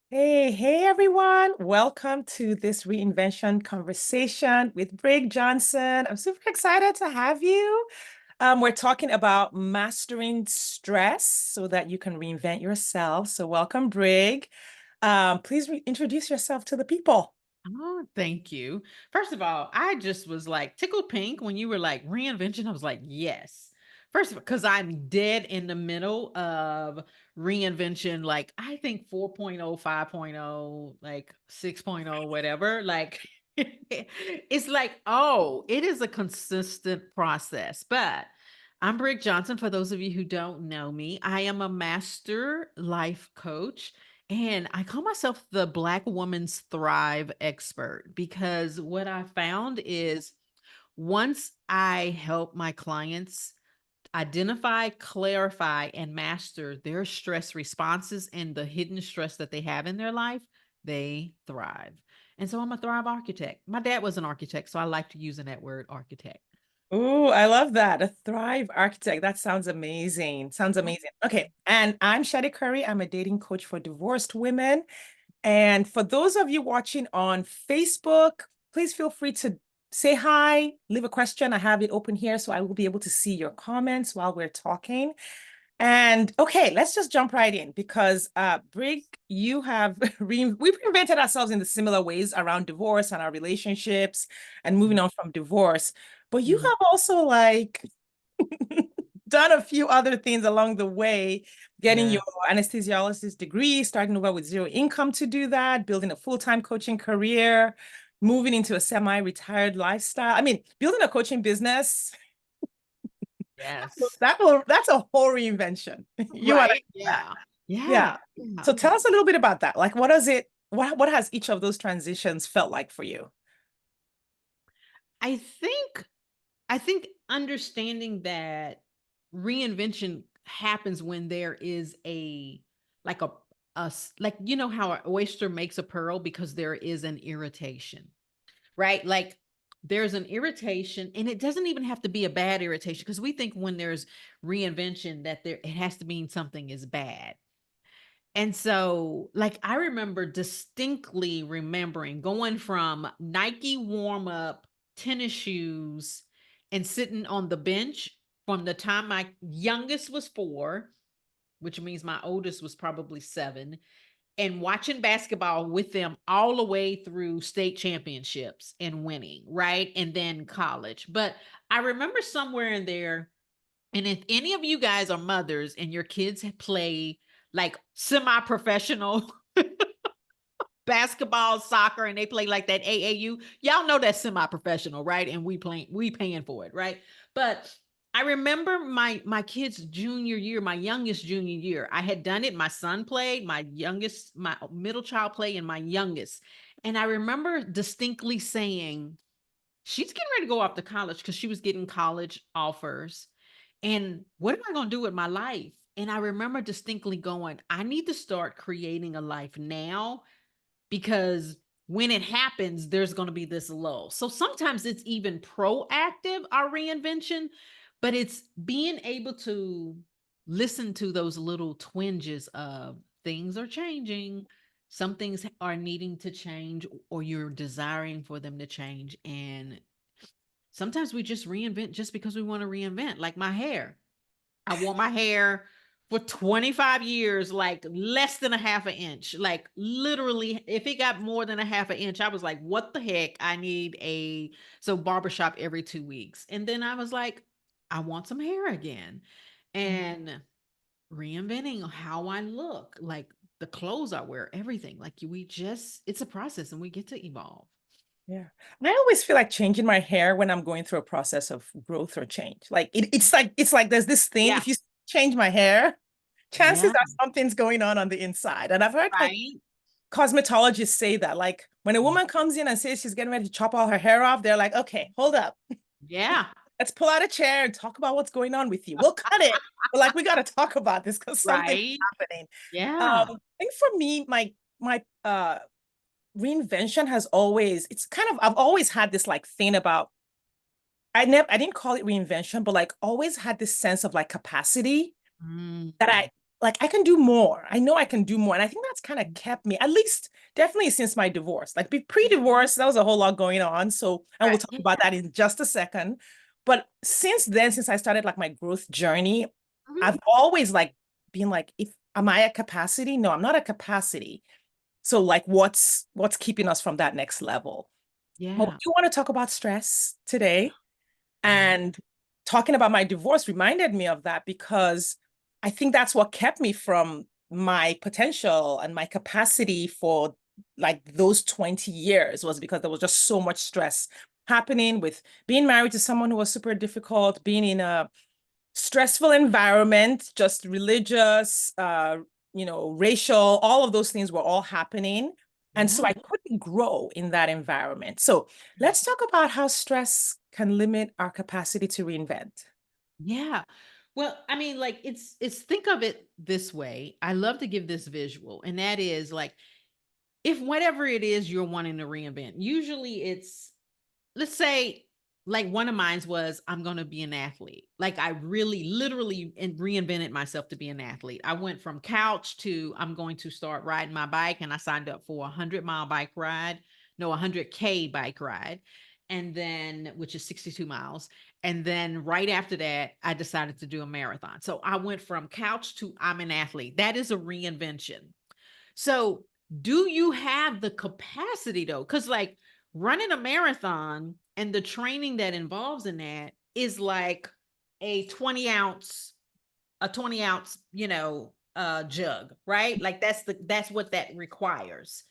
Hey everyone. Welcome to this reinvention conversation with Brig Johnson. I'm super excited to have you. We're talking about mastering stress so that you can reinvent yourself. So welcome, Brig. Please introduce yourself to the people. Oh, thank you. First of all, I just was like tickled pink when you were like reinvention. I was like, yes. First of all, because I'm dead in the middle of reinvention, like I think 4.0, 5.0, like 6.0, whatever. Like it's like, oh, it is a consistent process. But I'm Brig Johnson. For those of you who don't know me, I am a master life coach and I call myself the Black Woman's Thrive expert because what I found is once I help my clients identify, clarify, and master their stress responses and the hidden stress that they have in their life, they thrive. And so I'm a Thrive architect. My dad was an architect, so I like to using that word architect. Ooh, I love that. A Thrive architect. That sounds amazing. Sounds amazing. Okay. And I'm Shadi Curry. I'm a dating coach for divorced women. And for those of you watching on Facebook, please feel free to say hi, leave a question. I have it open here so I will be able to see your comments while we're talking. And okay, let's just jump right in because Brig, you have we've reinvented ourselves in the similar ways around divorce and our relationships and moving on from divorce. But you Mhm. have also like done a few other things along the way, getting Yeah. your anesthesiologist degree, starting over with zero income to do that, building a full-time coaching career, moving into a semi-retired lifestyle. I mean, building a coaching business, Yes. that's a whole reinvention. You want to Right. that. Yeah. Yeah. Yeah. Yeah. So tell us a little bit about that. Like what does it what has each of those transitions felt like for you? I think I think understanding that reinvention happens when there is a like like you know how an oyster makes a pearl because there is an irritation, right? Like there's an irritation and it doesn't even have to be a bad irritation because we think when there's reinvention that there it has to mean something is bad. And so, like, I remember distinctly remembering going from Nike warm up tennis shoes and sitting on the bench from the time my youngest was 4, which means my oldest was probably 7, and watching basketball with them all the way through state championships and winning, right? And then college. But I remember somewhere in there, and if any of you guys are mothers and your kids play like semi-professional basketball, soccer, and they play like that AAU, y'all know that's semi-professional, right? And we paying for it, right? But I remember my kid's junior year, my youngest junior year. I had done it. My son played, my youngest, my middle child played, and my youngest. And I remember distinctly saying, she's getting ready to go off to college because she was getting college offers. And what am I going to do with my life? And I remember distinctly going, I need to start creating a life now because when it happens, there's going to be this lull. So sometimes it's even proactive, our reinvention, but it's being able to listen to those little twinges of things are changing. Some things are needing to change, or you're desiring for them to change. And sometimes we just reinvent just because we want to reinvent, like my hair. I wore my hair for 25 years, like less than a half an inch. Like literally, if it got more than a half an inch, I was like, what the heck? I need a barbershop every 2 weeks. And then I was like, I want some hair again. And reinventing how I look, like the clothes I wear, everything. Like we just, it's a process and we get to evolve. Yeah. I always feel like changing my hair when I'm going through a process of growth or change. Like it's like there's this thing. Yeah. If you change my hair, chances Yeah. are something's going on the inside. And I've heard like Right. cosmetologists say that. Like when a woman comes in and says she's getting ready to chop all her hair off, they're like, okay, hold up. Yeah. Let's pull out a chair and talk about what's going on with you. We'll cut it. But like we gotta talk about this because something's Right. happening. Yeah. I think for me, my reinvention has always it's kind of I've always had this like thing about I didn't call it reinvention, but like always had this sense of like capacity that Mm. I like I can do more. I know I can do more. And I think that's kind of kept me, at least definitely since my divorce. Like pre-divorce, that was a whole lot going on. So, and we'll Right. talk Yeah. about that in just a second. But since then, since I started like my growth journey, Mhm. I've always like been like, if am I at capacity? No, I'm not at capacity. So like what's keeping us from that next level? Well, we Yeah. do want to talk about stress today. Mhm. And talking about my divorce reminded me of that because I think that's what kept me from my potential and my capacity for like those 20 years was because there was just so much stress happening with being married to someone who was super difficult, being in a stressful environment, just religious, racial, all of those things were all happening. And so Yeah. I couldn't grow in that environment. So let's talk about how stress can limit our capacity to reinvent. Yeah. Well, I mean, like it's think of it this way. I love to give this visual, and that is like if whatever it is you're wanting to reinvent, usually it's let's say like one of mine's was I'm going to be an athlete. Like I really literally reinvented myself to be an athlete. I went from couch to I'm going to start riding my bike, and I signed up for a 100-mile bike ride, no, 100K bike ride, and then which is 62 miles. And then right after that, I decided to do a marathon. So I went from couch to I'm an athlete. That is a reinvention. So, do you have the capacity though? Because, like, running a marathon and the training that involves in that is like a 20 ounce, a 20 ounce, jug, right? Like, that's what that requires.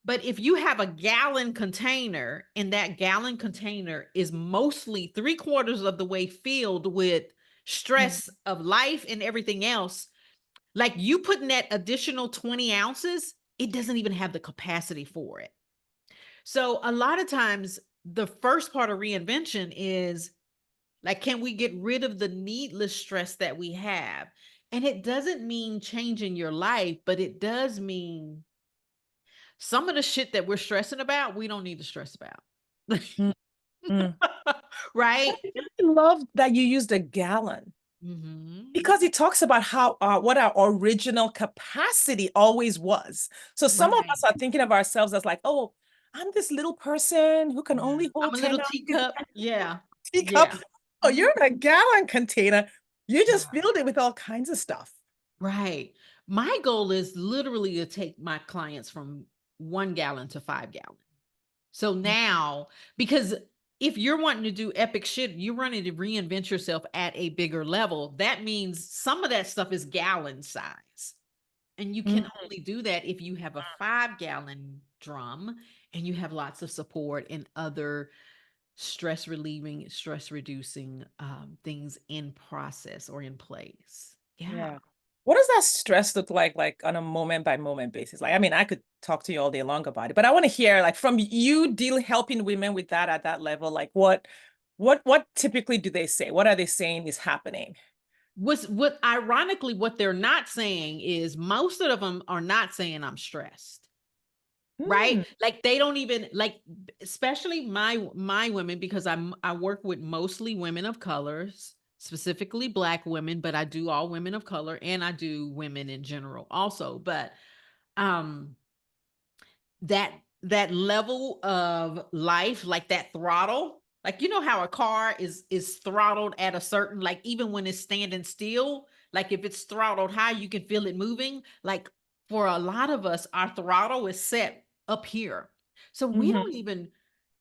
But if you have a gallon container and that gallon container is mostly three-quarters of the way filled with Mm, stress of life and everything else, like you putting that additional 20 ounces, it doesn't even have the capacity for it. So a lot of times, the first part of reinvention is like, can we get rid of the needless stress that we have? And it doesn't mean changing your life, but it does mean some of the shit that we're stressing about, we don't need to stress about. mm, mm. I Right? really love that you used a gallon Hmm. because it talks about how what our original capacity always was. So some of Right. us are thinking of ourselves as like, oh, I'm this little person who can Yeah. only I'm hold a 10 little ounces teacup. Yeah. teacup. Yeah. Oh, you're in a gallon container. You just Yeah. filled it with all kinds of stuff. Right. My goal is literally to take my clients from 1 gallon to 5 gallon. So now, because if you're wanting to do epic shit, you're running to reinvent yourself at a bigger level. That means some of that stuff is gallon size. And you Mm, can only do that if you have a 5 gallon drum and you have lots of support and other stress relieving, stress reducing things in process or in place. Yeah. yeah. What does that stress look like on a moment by moment basis? Like, I mean, I could talk to you all day long about it, but I want to hear like from you deal helping women with that at that level. Like what typically do they say? What are they saying is happening? What ironically what they're not saying is most of them are not saying I'm stressed. Right? Hmm. Like they don't even like especially my women because I work with mostly women of colors, specifically black women, but I do all women of color and I do women in general also. But um that that level of life, like that throttle, like you know how a car is throttled at a certain, like even when it's standing still, like if it's throttled high you can feel it moving. Like for a lot of us our throttle is set up here, so we Hmm. don't even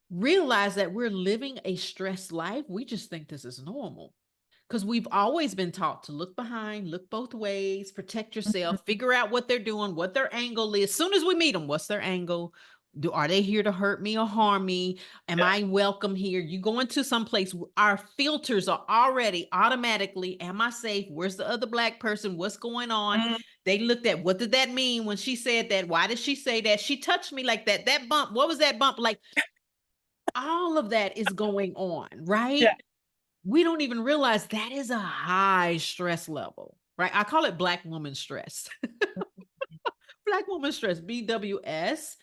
realize that we're living a stressed life. We just think this is normal because we've always been taught to look behind, look both ways, protect yourself, figure out what they're doing, what their angle is. As soon as we meet them, what's their angle? Are they here to hurt me or harm me? Am Yeah. I welcome here? You go into some place, our filters are already automatically, am I safe? Where's the other black person? What's going on? Mm, They looked at what did that mean when she said that? Why did she say that? She touched me like that. That bump, what was that bump? Like all of that is going on, right? yeah. We don't even realize that is a high stress level, right? I call it black woman stress. Black woman stress, BWS.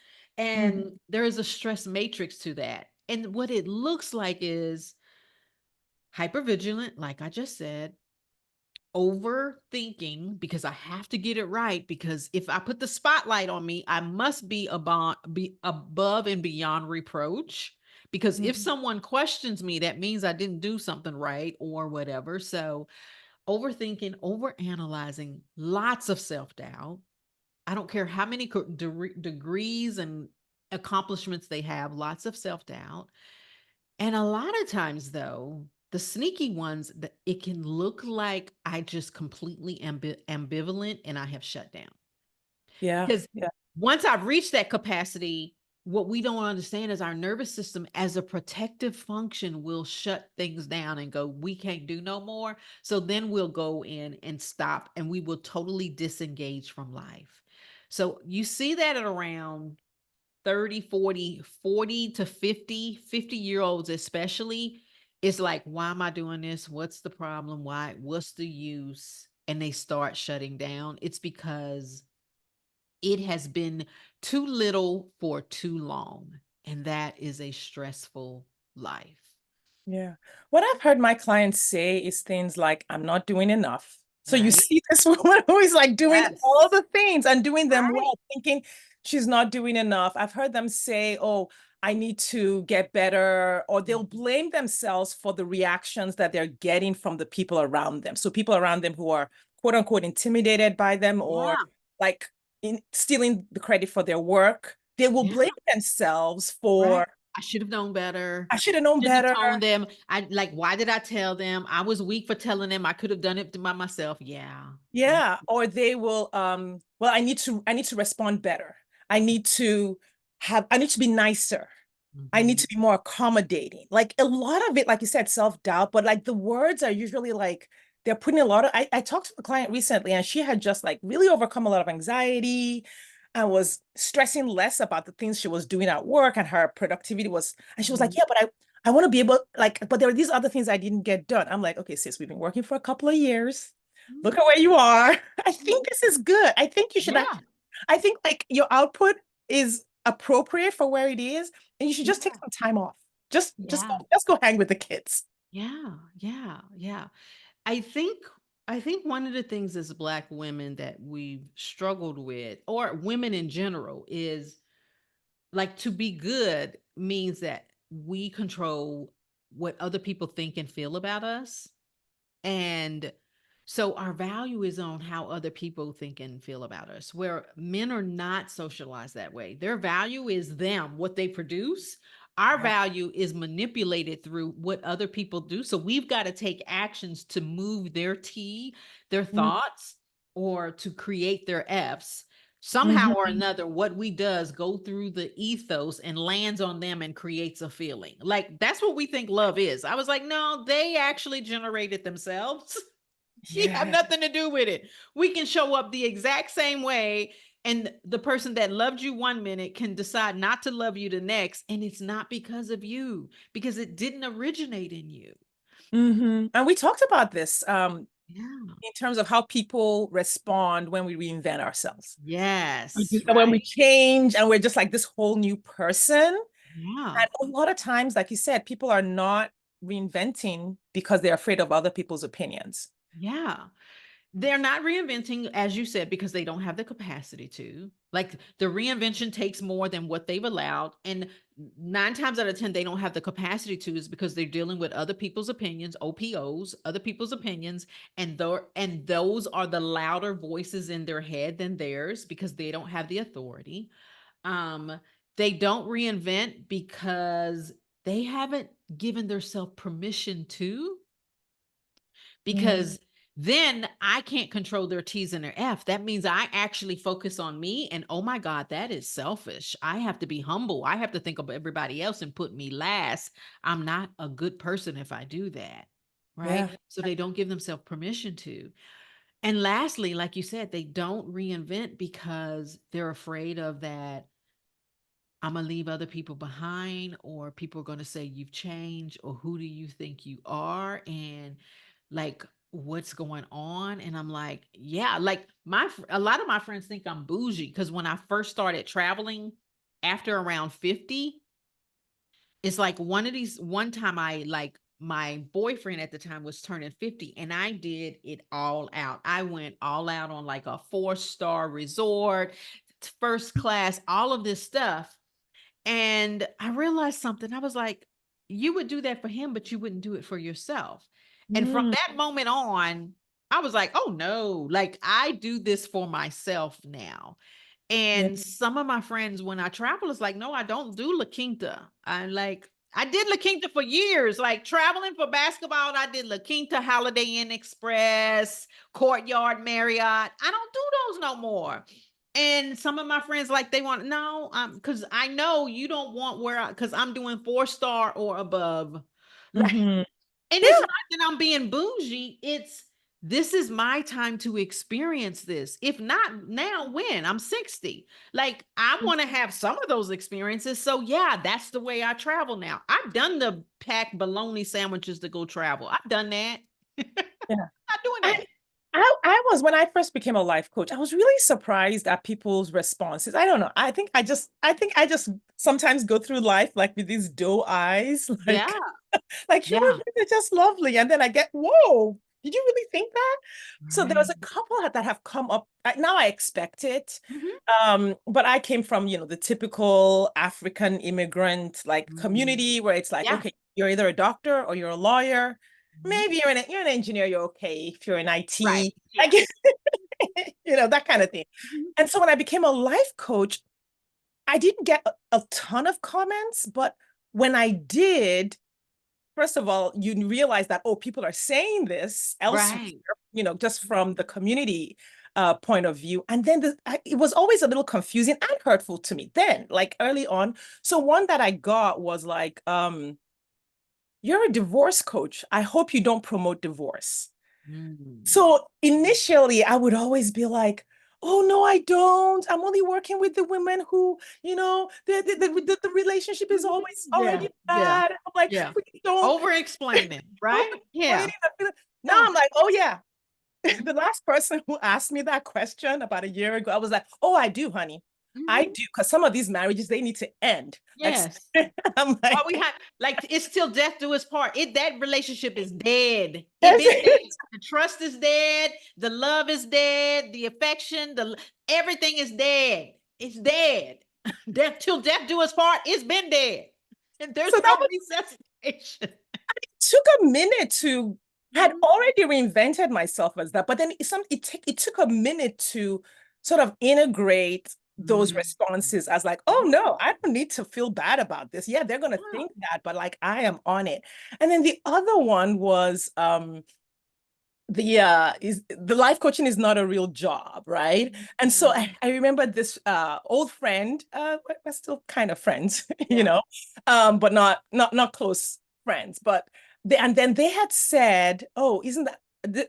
Mhm. And there is a stress matrix to that. And what it looks like is hypervigilant, like I just said, overthinking because I have to get it right. Because if I put the spotlight on me, I must be above and beyond reproach. Because if Mhm. someone questions me, that means I didn't do something right or whatever. So overthinking, overanalyzing, lots of self doubt. I don't care how many degrees and accomplishments they have, lots of self doubt. And a lot of times, though, the sneaky ones, that it can look like I just completely ambivalent and I have shut down. Yeah. Because Yeah. once I've reached that capacity, what we don't understand is our nervous system, as a protective function, will shut things down and go, we can't do no more. So then we'll go in and stop and we will totally disengage from life. So you see that at around 30, 40, 40 to 50, 50-year olds especially. It's like, why am I doing this? What's the problem? Why? What's the use? And they start shutting down. It's because it has been too little for too long. And that is a stressful life. Yeah. What I've heard my clients say is things like, I'm not doing enough. So you Right? see this woman who is like doing all Yes. the things and doing them Right. well, thinking she's not doing enough. I've heard them say, oh, I need to get better, or they'll Mhm. blame themselves for the reactions that they're getting from the people around them. So people around them who are quote unquote intimidated by them or Yeah. like stealing the credit for their work, they will Yeah. blame themselves Right. for, I should have known better. I should have known Shouldn't have better. told them. I like, why did I tell them? I was weak for telling them. I could have done it by myself. Yeah. Yeah. Yeah, or they will well, I need to respond better. I need to be nicer. I need Mhm. to be more accommodating. Like a lot of it, like you said, self-doubt, but like the words are usually like they're putting a lot of I talked to a client recently and she had just like really overcome a lot of anxiety and was stressing less about the things she was doing at work and her productivity was, and she was like, Mhm. yeah, but I want to be able like, but there are these other things I didn't get done. I'm like, okay, sis, we've been working for a couple of years. Look at where you are. I think this is good. I think you should Yeah. actually, I think like your output is appropriate for where it is, and you should just take Yeah. some time off. Yeah. Just go hang with the kids. Yeah. Yeah. Yeah. I think I think one of the things as Black women that we've struggled with, or women in general, is like, to be good means that we control what other people think and feel about us. And so our value is on how other people think and feel about us, where men are not socialized that way. Their value is them, what they produce. Our Yeah. value is manipulated through what other people do. So we've got to take actions to move their T, their thoughts, or to create their F's. Somehow or Mm-hmm. another, what we does go through the ethos and lands on them and creates a feeling. Like, that's what we think love is. I was like, no, they actually generated themselves. We have Yeah. nothing to do with it. We can show up the exact same way, and the person that loved you 1 minute can decide not to love you the next. And it's not because of you, because it didn't originate in you. Mm-hmm. And we talked about this Yeah. in terms of how people respond when we reinvent ourselves. Yes. When we Right. change and we're just like this whole new person. Yeah. And a lot of times, like you said, people are not reinventing because they're afraid of other people's opinions. Yeah. They're not reinventing, as you said, because they don't have the capacity to. Like, the reinvention takes more than what they've allowed. And 9 times out of 10, they don't have the capacity to, is because they're dealing with other people's opinions, OPOs, other people's opinions. And those are the louder voices in their head than theirs, because they don't have the authority. Um, they don't reinvent because they haven't given themselves permission to, Mm. because then I can't control their T's and their F. That means I actually focus on me. And oh my God, that is selfish. I have to be humble. I have to think of everybody else and put me last. I'm not a good person if I do that. Right. Yeah. So they don't give themselves permission to. And lastly, like you said, they don't reinvent because they're afraid of that. I'm gonna leave other people behind, or people are gonna say you've changed, or who do you think you are, and like, what's going on? And I'm like, yeah, like, a lot of my friends think I'm bougie because when I first started traveling after around 50, it's like one time I like my boyfriend at the time was turning 50 and I did it all out. I went all out on like a 4-star resort, first class, all of this stuff. And I realized something. I was like, you would do that for him, but you wouldn't do it for yourself. And from Mm, that moment on, I was like, oh no, like I do this for myself now. yeah. And some of my friends, when I travel, is like, no, I don't do La Quinta. I like, I did La Quinta for years, like traveling for basketball. I did La Quinta, Holiday Inn Express, Courtyard Marriott. I don't do those no more. And some of my friends, like, they want, no, because I know you don't want where I, because I'm doing 4-star or above. Like, Hmm. and it's Yeah. not that I'm being bougie. It's this is my time to experience this. If not now, when? I'm 60. Like, I want to have some of those experiences. So yeah, that's the way I travel now. I've done the pack bologna sandwiches to go travel. I've done that. Yeah. Not doing I, that. I was when I first became a life coach, I was really surprised at people's responses. I don't know. I think I just sometimes go through life like with these doe eyes, Yeah. like human Yeah. beings are just lovely. And then I get, whoa, did you really think that? So there was Right. a couple that have come up. Now I expect it. Mhm. But I came from, the typical African immigrant like Mm. community where it's like, Yeah. okay, you're either a doctor or you're a lawyer. Mhm. Maybe you're an engineer, you're okay. If you're in Right. IT, I Yeah. guess, that kind of thing. Mhm. And so when I became a life coach, I didn't get a ton of comments, but when I did, first of all, you realize that, oh, people are saying this elsewhere, Right. just from the community point of view. And then it was always a little confusing and hurtful to me then, like early on. So one that I got was like, you're a divorce coach. I hope you don't promote divorce. Mm. So initially, I would always be like, oh, no, I don't. I'm only working with the women who, the relationship is Mhm. always Yeah. already Yeah. bad. I'm like, Yeah. please don't Over explaining, over right? Yeah. explaining. Now Yeah. I'm like, oh, yeah. Mhm. The last person who asked me that question about a year ago, I was like, oh, I do, honey. I Mhm. do. Because some of these marriages, they need to end. Like, Yes. I'm Or we like, have like it's till death do us part. It that relationship is dead. It been dead. The trust is dead. The love is dead. The affection, everything is dead. It's dead. Death till death do us part. It's been dead. And there's so that no resuscitation. took a minute to had Mhm. already reinvented myself as that, but then it took a minute to sort of integrate those Mm. responses as like, oh Yeah. no, I don't need to feel bad about this. Yeah, they're gonna Yeah. think that, but like I am on it. And then the other one was the life coaching is not a real job, right? And so Mhm. I remember this old friend, we're still kind of friends, Yeah. but not close friends. But and then they had said, oh, isn't that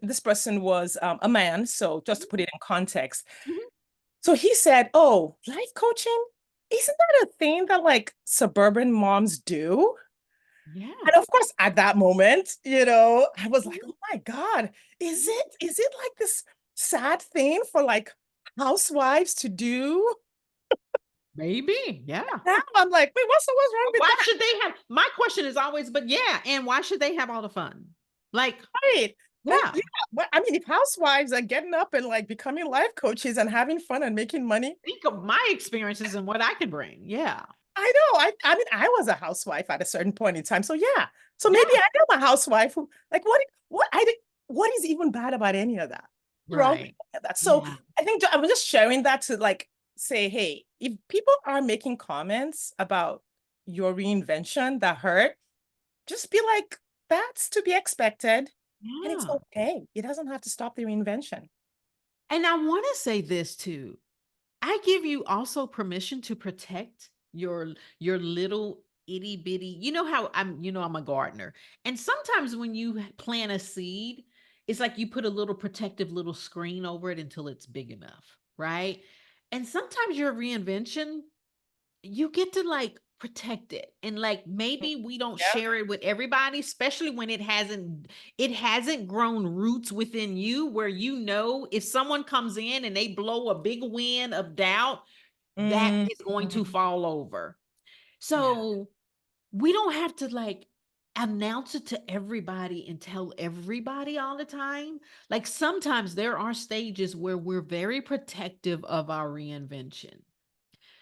this person was a man? So just Mhm. to put it in context, Mhm. so he said, oh, life coaching, isn't that a thing that like suburban moms do? Yeah. And of course, at that moment, I was like, Mhm. oh my God, is Mhm. it like this sad thing for like housewives to do? Maybe. Yeah. Now I'm like, wait, what's wrong with Why that? should they have my question is always, but yeah, and why should they have all the fun? Like, Right. And yeah, yeah, but I mean, if housewives are getting up and like becoming life coaches and having fun and making money, think of my experiences and what I can bring. Yeah. I know. I mean, I was a housewife at a certain point in time. So yeah. So Yeah. maybe I am a housewife who like what is even bad about any of that? Wrong with Right. any of that. So Yeah. I think I'm just sharing that to like say, hey, if people are making comments about your reinvention that hurt, just be like, that's to be expected. And it's Yeah. okay. It doesn't have to stop the reinvention. And I want to say this too. I give you also permission to protect your little itty bitty. You know how I'm a gardener. And sometimes when you plant a seed, it's like you put a little protective little screen over it until it's big enough, right? And sometimes your reinvention, you get to like protect it. And like maybe we don't Yeah. share it with everybody, especially when it hasn't grown roots within you where if someone comes in and they blow a big wind of doubt, that Mm, is going to mm, fall over. yeah. So we don't have to like announce it to everybody and tell everybody all the time. Like sometimes there are stages where we're very protective of our reinvention.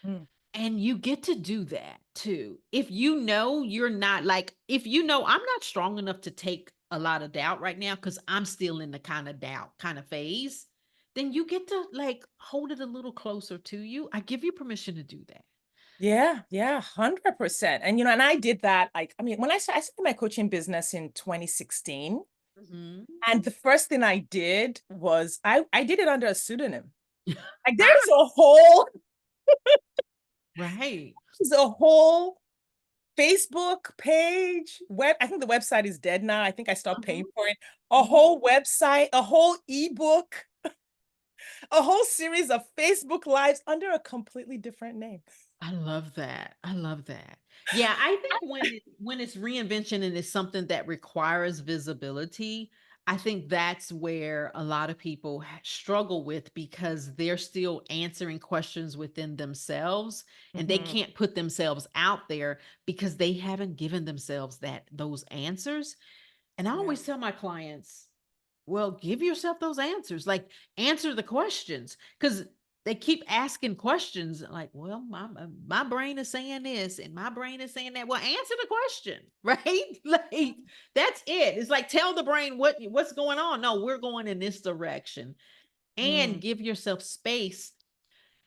Mm. And you get to do that too. If you know you're not like, if you know I'm not strong enough to take a lot of doubt right now because I'm still in the kind of doubt kind of phase, then you get to like hold it a little closer to you. I give you permission to do that. Yeah, yeah, 100%. And and I did that. Like, I mean, when I started my coaching business in 2016, Mhm. and the first thing I did was I did it under a pseudonym. Like, Right. there's a whole Facebook page, I think the website is dead now. I think I stopped paying Mhm. for it. A Mhm. whole website, a whole ebook, a whole series of Facebook lives under a completely different name. I love that. I love that. Yeah, I think when it's reinvention and it's something that requires visibility, I think that's where a lot of people struggle with because they're still answering questions within themselves and they Mhm. can't put themselves out there because they haven't given themselves those answers. And I Yeah. always tell my clients, well, give yourself those answers. Like answer the questions because they keep asking questions like, well, my brain is saying this and my brain is saying that. Well, answer the question, right? Like that's it. It's like tell the brain what's going on. No, we're going in this direction and Mm. give yourself space.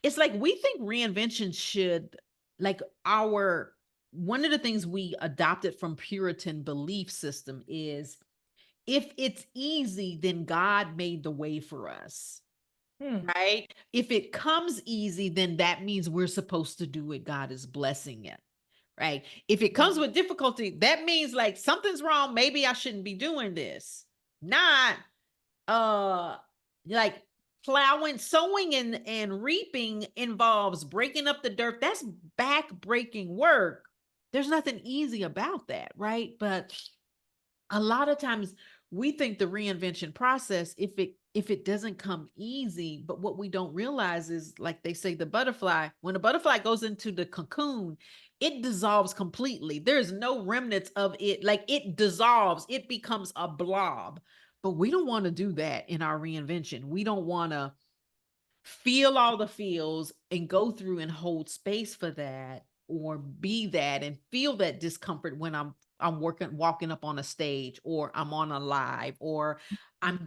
It's like we think reinvention should like our one of the things we adopted from Puritan belief system is if it's easy, then God made the way for us, Mm. right? If it comes easy, then that means we're supposed to do it. God is blessing it, right? If it comes with difficulty, that means like something's wrong. Maybe I shouldn't be doing this. Not uh like plowing, sowing and reaping involves breaking up the dirt. That's back breaking work. There's nothing easy about that, right? But a lot of times we think the reinvention process if it doesn't come easy, but what we don't realize is like they say the butterfly, when a butterfly goes into the cocoon, it dissolves completely. There's no remnants of it, like it dissolves, it becomes a blob. But we don't want to do that in our reinvention. We don't want to feel all the feels and go through and hold space for that or be that and feel that discomfort when I'm working walking up on a stage or I'm on a live or I'm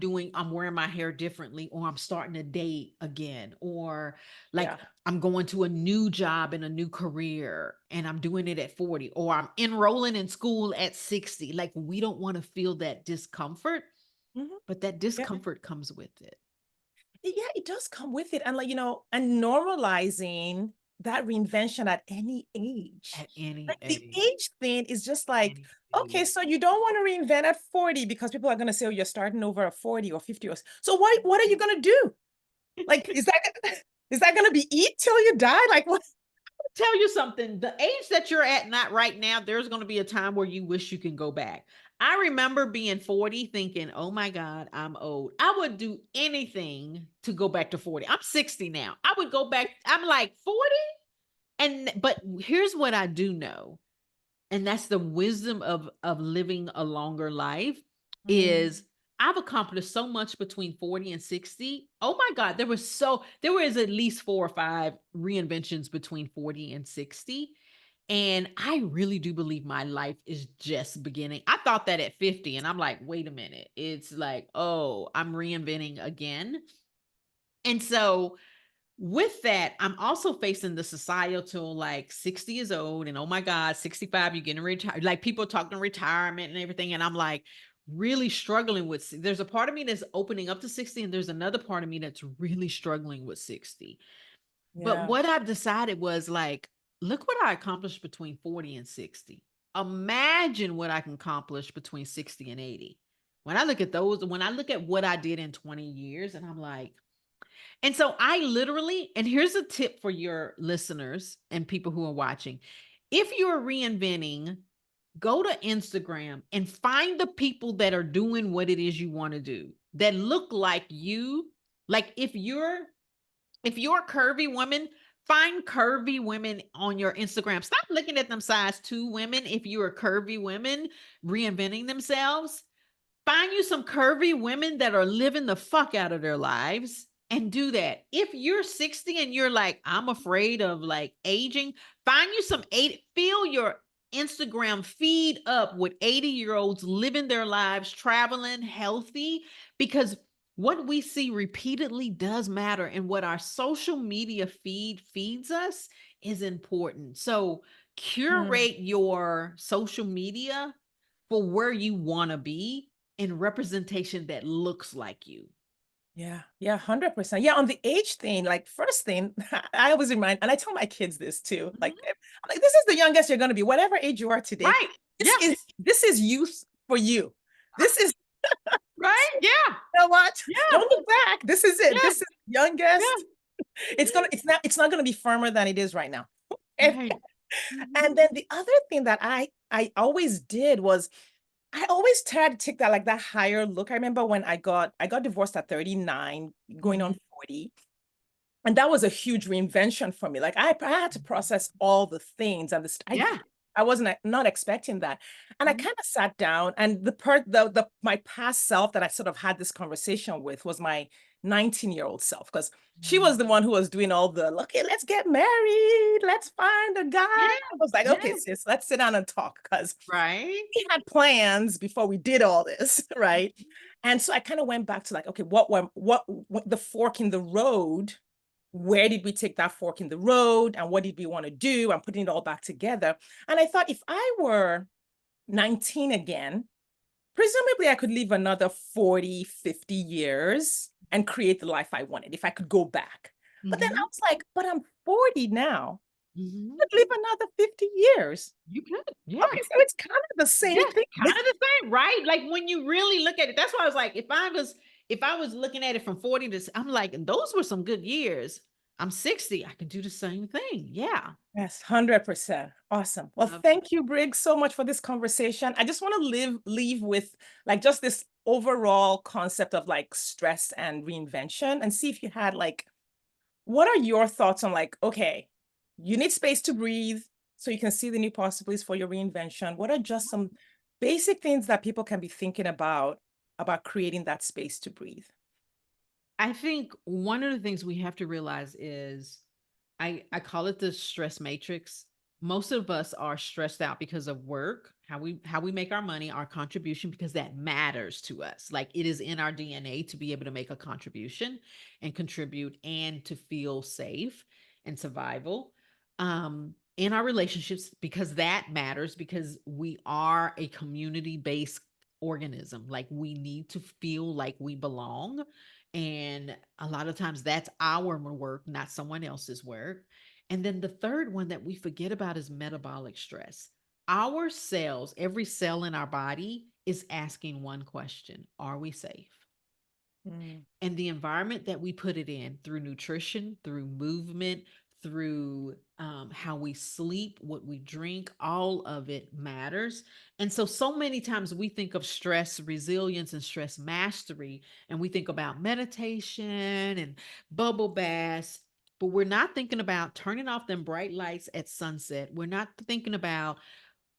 wearing my hair differently or I'm starting to date again or like Yeah. I'm going to a new job and a new career and I'm doing it at 40 or I'm enrolling in school at 60. Like we don't want to feel that discomfort, Mhm. but that Yeah. discomfort comes with it Yeah, it does come with it. And like, and normalizing that reinvention at any age. at any Like the age. age thing is just like, Any okay, age. so you don't want to reinvent at 40 because people are going to say, oh, you're starting over at 40 or 50 or so what are you going to do? Like, is that going to be eat till you die? Like what? Tell you something, the age that you're at not right now, there's going to be a time where you wish you can go back. I remember being 40 thinking, oh my God, I'm old. I would do anything to go back to 40. I'm 60 now. I would go back. I'm like 40. But here's what I do know. And that's the wisdom of living a longer life Mm, is I've accomplished so much between 40 and 60. Oh my God, there was at least 4 or 5 reinventions between 40 and 60. And I really do believe my life is just beginning. I thought that at 50, and I'm like, wait a minute. It's like, oh, I'm reinventing again. And so with that, I'm also facing the societal like 60 is old and oh my God, 65, you're getting retired. Like people talking retirement and everything. And I'm like really struggling with there's a part of me that's opening up to 60, and there's another part of me that's really struggling with 60. But yeah. what I've decided was like, look what I accomplished between 40 and 60. Imagine what I can accomplish between 60 and 80. When I look at what I did in 20 years, and I'm like, and so I literally, and here's a tip for your listeners and people who are watching. If you're reinventing, go to Instagram and find the people that are doing what it is you want to do that look like you. Like if you're a curvy woman, Find curvy women on your Instagram. Stop looking at them size 2 women if you are curvy women reinventing themselves. Find you some curvy women that are living the fuck out of their lives and do that. If you're 60 and you're like, I'm afraid of like aging, find you some eight, fill your Instagram feed up with 80-year-olds living their lives, traveling, healthy, because what we see repeatedly does matter. And what our social media feed feeds us is important. So Mm, curate your social media for where you want to be and representation that looks like you. yeah, yeah, 100%. Yeah, on the age thing, like first thing, I always remind, and I tell my kids this too. Like, Mhm. I'm like, this is the youngest you're gonna be, whatever age you are today. Right. This is Yes. this is youth for you. This is, Right. Yeah. you know what? Yeah. Don't look back. This is it. Yeah. This is youngest. Yeah. It's not gonna be firmer than it is right now. And Right. Mhm. and then the other thing that I always did was I always tried to take that like that higher look. I remember when I got divorced at 39, going on Mhm. 40. And that was a huge reinvention for me. Like I had to process all the things and this Yeah. I wasn't not expecting that. And I Mhm. kind of sat down and the my past self that I sort of had this conversation with was my 19-year-old self because she Mhm. was the one who was doing all the okay, let's get married, let's find a guy. Yeah. I was like, Yeah. okay, sis, let's sit down and talk because Right. we had plans before we did all this, right? And so I kind of went back to like, okay, what the fork in the road, where did we take that fork in the road and what did we want to do and putting it all back together. And I thought if I were 19 again, presumably I could live another 40, 50 years and create the life I wanted if I could go back. But then I Mhm. was like, but I'm 40 now. Mhm. I could live another 50 years. You could. Okay, Yeah. so it's kind of the same Yeah. thing. Kind of the same, right? Like when you really look at it, that's why I was like, if I was looking at it from 40 to, I'm like, those were some good years. I'm 60. I can do the same thing. Yeah. Yes, 100%. Awesome. Well, Love thank you, Brig, so much for this conversation. I just want to leave with like just this overall concept of like stress and reinvention and see if you had like, what are your thoughts on like, okay, you need space to breathe so you can see the new possibilities for your reinvention. What are just some basic things that people can be thinking about creating that space to breathe? I think one of the things we have to realize is I call it the stress matrix. Most of us are stressed out because of work, how we make our money, our contribution because that matters to us. Like it is in our DNA to be able to make a contribution and contribute and to feel safe and survival. In our relationships because that matters because we are a community-based organism. Like we need to feel like we belong and a lot of times that's our work, not someone else's work. And then the third one that we forget about is metabolic stress. Our cells, every cell in our body is asking one question: are we safe? Mm, And the environment that we put it in through nutrition, through movement, through how we sleep, what we drink, all of it matters. And so, so many times we think of stress resilience and stress mastery, and we think about meditation and bubble baths, but we're not thinking about turning off them bright lights at sunset. We're not thinking about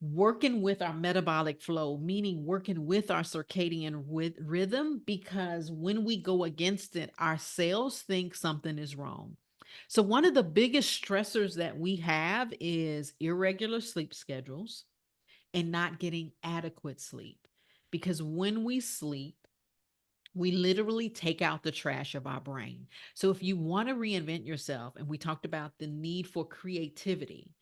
working with our metabolic flow, meaning working with our circadian rhythm, because when we go against it, our cells think something is wrong. So, one of the biggest stressors that we have is irregular sleep schedules and not getting adequate sleep. Because when we sleep, we literally take out the trash of our brain. So, if you want to reinvent yourself, and we talked about the need for creativity,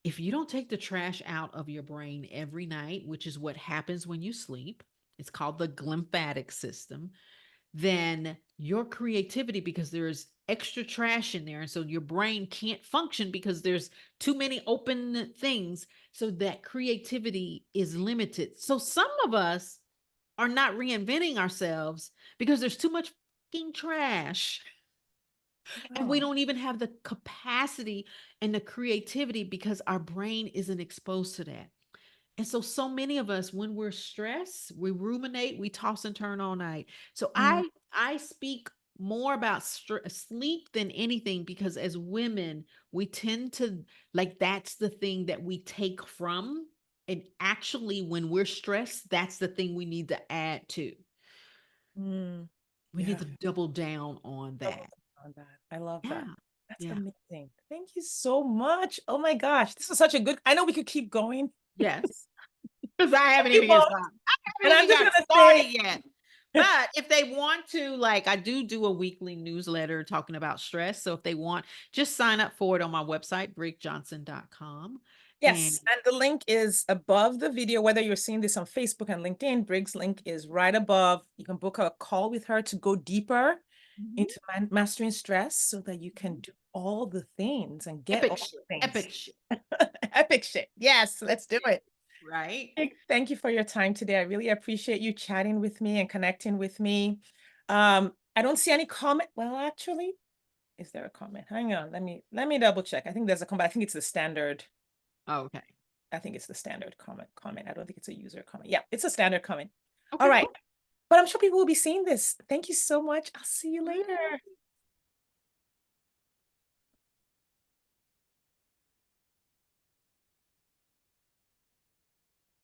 if you don't take the trash out of your brain every night, which is what happens when you sleep, it's called the glymphatic system, then your creativity, because there's extra trash in there, and so your brain can't function because there's too many open things. So that creativity is limited. So some of us are not reinventing ourselves because there's too much fucking trash. And we wow. don't even have the capacity and the creativity because our brain isn't exposed to that. And so, so many of us, when we're stressed, we ruminate, we toss and turn all night. So Mm, I speak more about sleep than anything, because as women, we tend to, like, that's the thing that we take from. And actually, when we're stressed, that's the thing we need to add to. Mm, We need yeah. to double down on Double that. down on that. I love that. Yeah. That's Yeah. amazing. Thank you so much. Oh my gosh, this was such a good. I know we could keep going. Yes. Because I haven't We even get won't. started. I And haven't I'm even just got gonna started say, yet. But if they want to, like, I do a weekly newsletter talking about stress. So if they want, just sign up for it on my website, brigjohnson.com. And yes, and the link is above the video, whether you're seeing this on Facebook and LinkedIn, Brig's link is right above. You can book a call with her to go deeper Mhm, into mastering stress so that you can mhm. do all the things and get Epic all shit. the things. Epic shit. Epic shit. Yes, let's Epic do shit. it. Right? Thank you for your time today. I really appreciate you chatting with me and connecting with me. I don't see any comment. Well, actually, is there a comment? Hang on. Let me double check. I think there's a comment. I think it's the standard. Okay. I think it's the standard comment. I don't think it's a user comment. Yeah, it's a standard comment. All Okay. right. But I'm sure people will be seeing this. Thank you so much. I'll see you later.